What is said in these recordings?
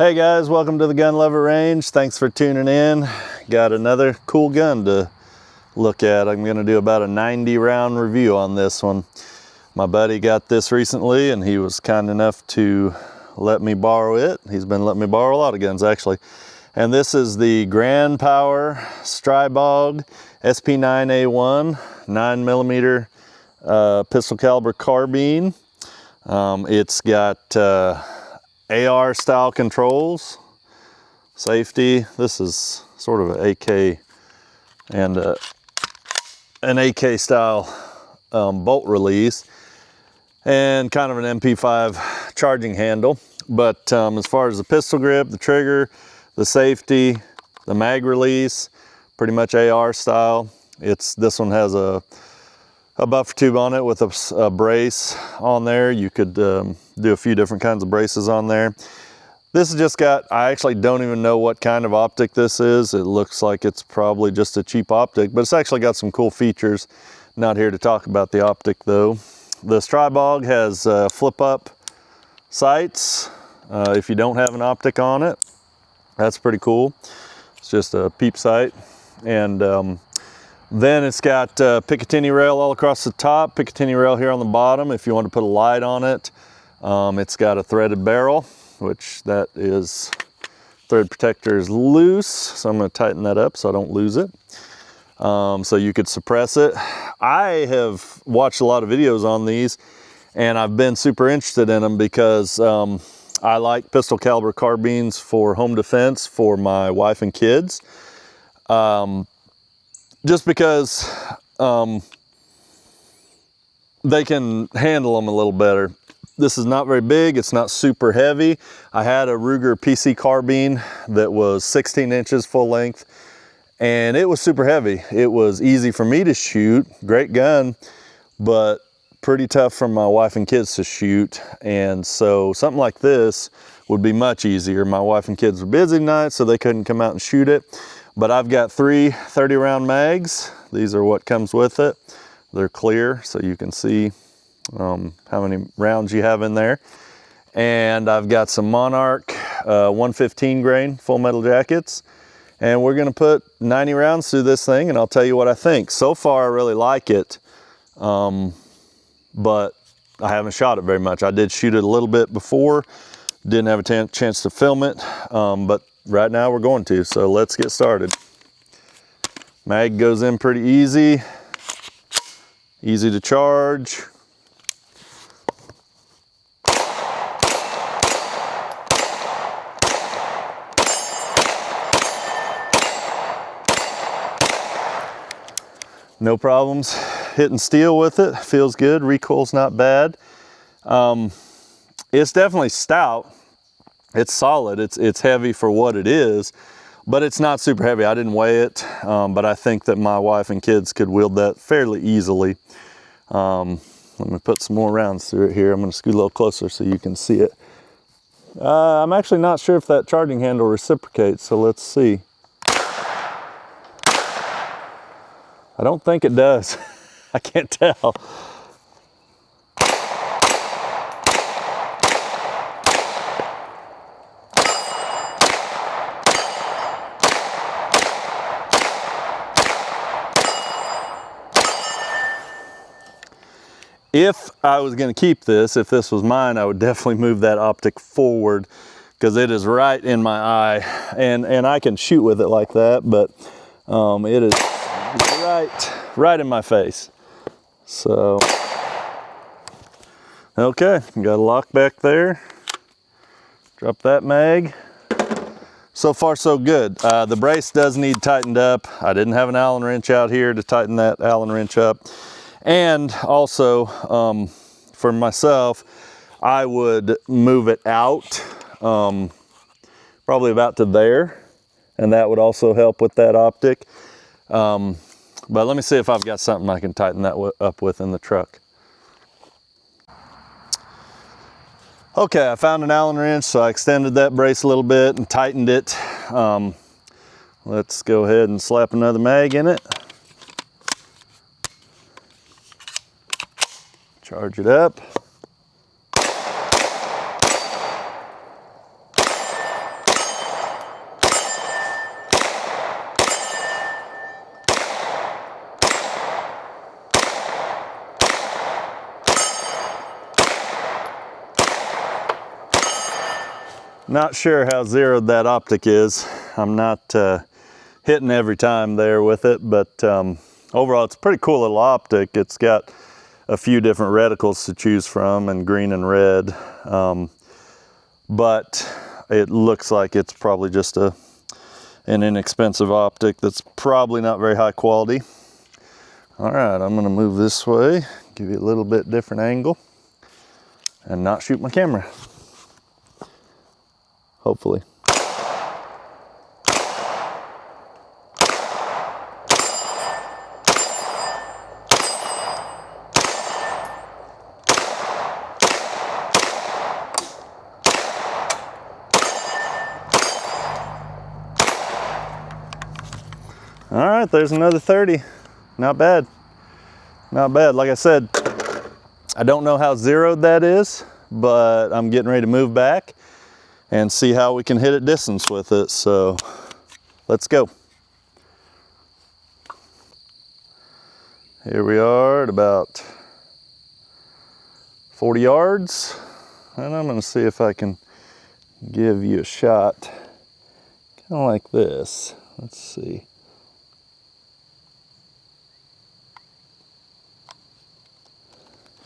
Hey guys, welcome to the Gun Lover Range. Thanks for tuning in. Got another cool gun to look at. I'm going to do about a 90 round review on this one. My buddy got this recently and he was kind enough to let me borrow it. He's been letting me borrow a lot of guns actually. And this is the Grand Power Stribog SP9A1 9mm pistol caliber carbine. It's got AR style controls, safety. This is sort of an AK and an AK style bolt release, and kind of an MP5 charging handle. But as far as the pistol grip, the trigger, the safety, the mag release, pretty much AR style. This one has a buffer tube on it with a brace on there. You could do a few different kinds of braces on there. This has just got, I actually don't even know what kind of optic this is. It looks like it's probably just a cheap optic, but it's actually got some cool features. Not here to talk about the optic though. The Stribog has flip up sights if you don't have an optic on it. That's pretty cool. It's just a peep sight. And then it's got Picatinny rail all across the top, Picatinny rail here on the bottom if you want to put a light on it. It's got a threaded barrel, which that is, thread protector is loose, so I'm going to tighten that up so I don't lose it. So you could suppress it. I have watched a lot of videos on these and I've been super interested in them because I like pistol caliber carbines for home defense for my wife and kids. Just because they can handle them a little better. This is not very big, it's not super heavy. I had a Ruger PC carbine that was 16 inches full length and it was super heavy. It was easy for me to shoot, great gun, but pretty tough for my wife and kids to shoot. And so something like this would be much easier. My wife and kids were busy tonight, so they couldn't come out and shoot it. But I've got 3 30 round mags. These are what comes with it. They're clear, so you can see how many rounds you have in there. And I've got some Monarch 115 grain full metal jackets. And we're gonna put 90 rounds through this thing and I'll tell you what I think. So far, I really like it, but I haven't shot it very much. I did shoot it a little bit before, didn't have a chance to film it, but right now we're going to, so let's get started. Mag goes in pretty easy to charge. No problems hitting steel with it, feels good, recoil's not bad. It's definitely stout. It's solid, it's heavy for what it is, but it's not super heavy. I didn't weigh it, but I think that my wife and kids could wield that fairly easily. Let me put some more rounds through it here. I'm gonna scoot a little closer so you can see it. I'm actually not sure if that charging handle reciprocates, so let's see. I don't think it does. I can't tell. If I was going to keep this, if this was mine, I would definitely move that optic forward because it is right in my eye, and I can shoot with it like that, but it is right in my face. So, okay, got a lock back there. Drop that mag. So far, so good. The brace does need tightened up. I didn't have an Allen wrench out here to tighten that Allen wrench up. And also, for myself, I would move it out, probably about to there, and that would also help with that optic. But let me see if I've got something I can tighten that up with in the truck. Okay, I found an Allen wrench, so I extended that brace a little bit and tightened it. Let's go ahead and slap another mag in it. Charge it up. Not sure how zeroed that optic is. I'm not hitting every time there with it, but overall it's a pretty cool little optic. It's got a few different reticles to choose from, and green and red, but it looks like it's probably just an inexpensive optic that's probably not very high quality. All right, I'm gonna move this way, give you a little bit different angle, and not shoot my camera, hopefully. All right, there's another 30. Not bad, not bad. Like I said, I don't know how zeroed that is, but I'm getting ready to move back and see how we can hit it distance with it. So let's go. Here we are at about 40 yards. And I'm gonna see if I can give you a shot kind of like this. Let's see.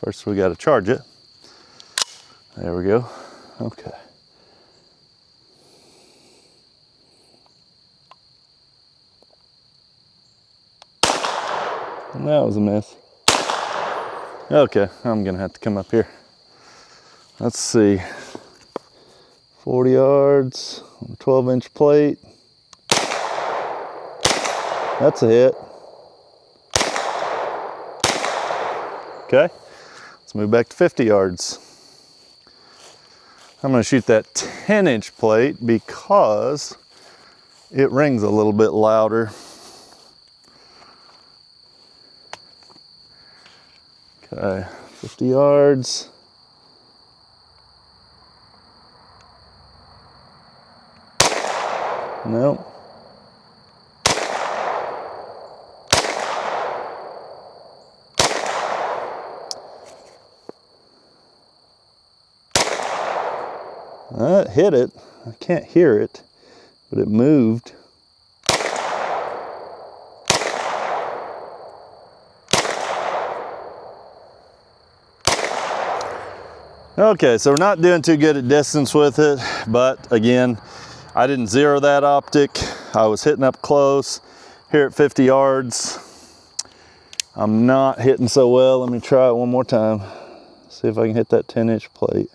First we got to charge it. There we go. Okay. And that was a miss. Okay, I'm gonna have to come up here. Let's see. 40 yards, 12-inch plate. That's a hit. Okay. Let's move back to 50 yards. I'm going to shoot that 10-inch plate because it rings a little bit louder. Okay, 50 yards. Nope. That hit it. I can't hear it, but it moved. Okay, so we're not doing too good at distance with it, but again, I didn't zero that optic. I was hitting up close here at 50 yards. I'm not hitting so well. Let me try it one more time. See if I can hit that 10-inch plate.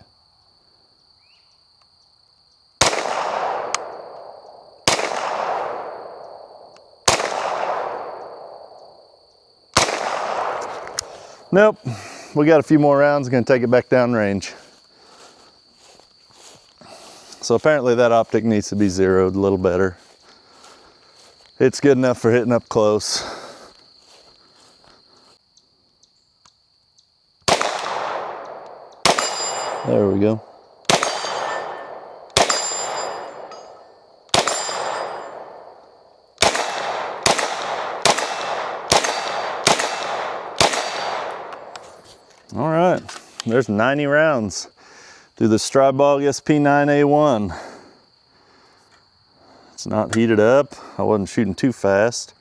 Nope, we got a few more rounds, gonna take it back down range. So apparently that optic needs to be zeroed a little better. It's good enough for hitting up close. There we go. All right, there's 90 rounds through the Stribog SP9A1. It's not heated up. I wasn't shooting too fast.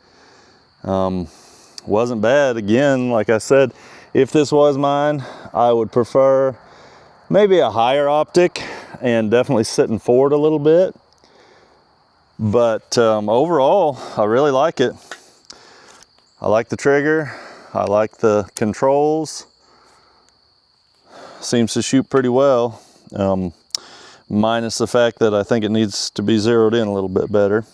Wasn't bad. Again, like I said, if this was mine, I would prefer maybe a higher optic and definitely sitting forward a little bit. But overall, I really like it. I like the trigger. I like the controls. Seems to shoot pretty well, minus the fact that I think it needs to be zeroed in a little bit better.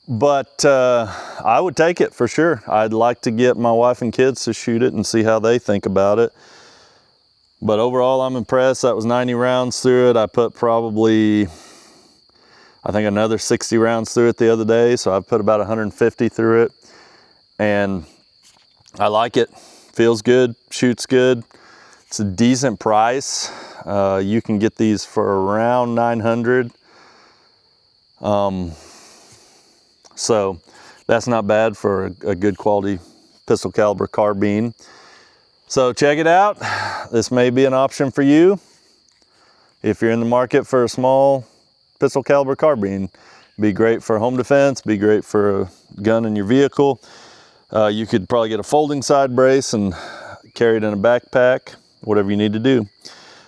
But I would take it for sure. I'd like to get my wife and kids to shoot it and see how they think about it. But overall, I'm impressed. That was 90 rounds through it. I put probably, I think, another 60 rounds through it the other day. So I've put about 150 through it. And I like it. Feels good, shoots good. It's a decent price. You can get these for around $900. So that's not bad for a good quality pistol caliber carbine. So check it out. This may be an option for you. if you're in the market for a small pistol caliber carbine, be great for home defense, be great for a gun in your vehicle. You could probably get a folding side brace and carry it in a backpack, whatever you need to do.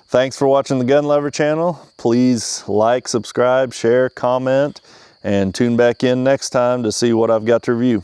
Thanks for watching the Gun Lover channel. Please like, subscribe, share, comment, and tune back in next time to see what I've got to review.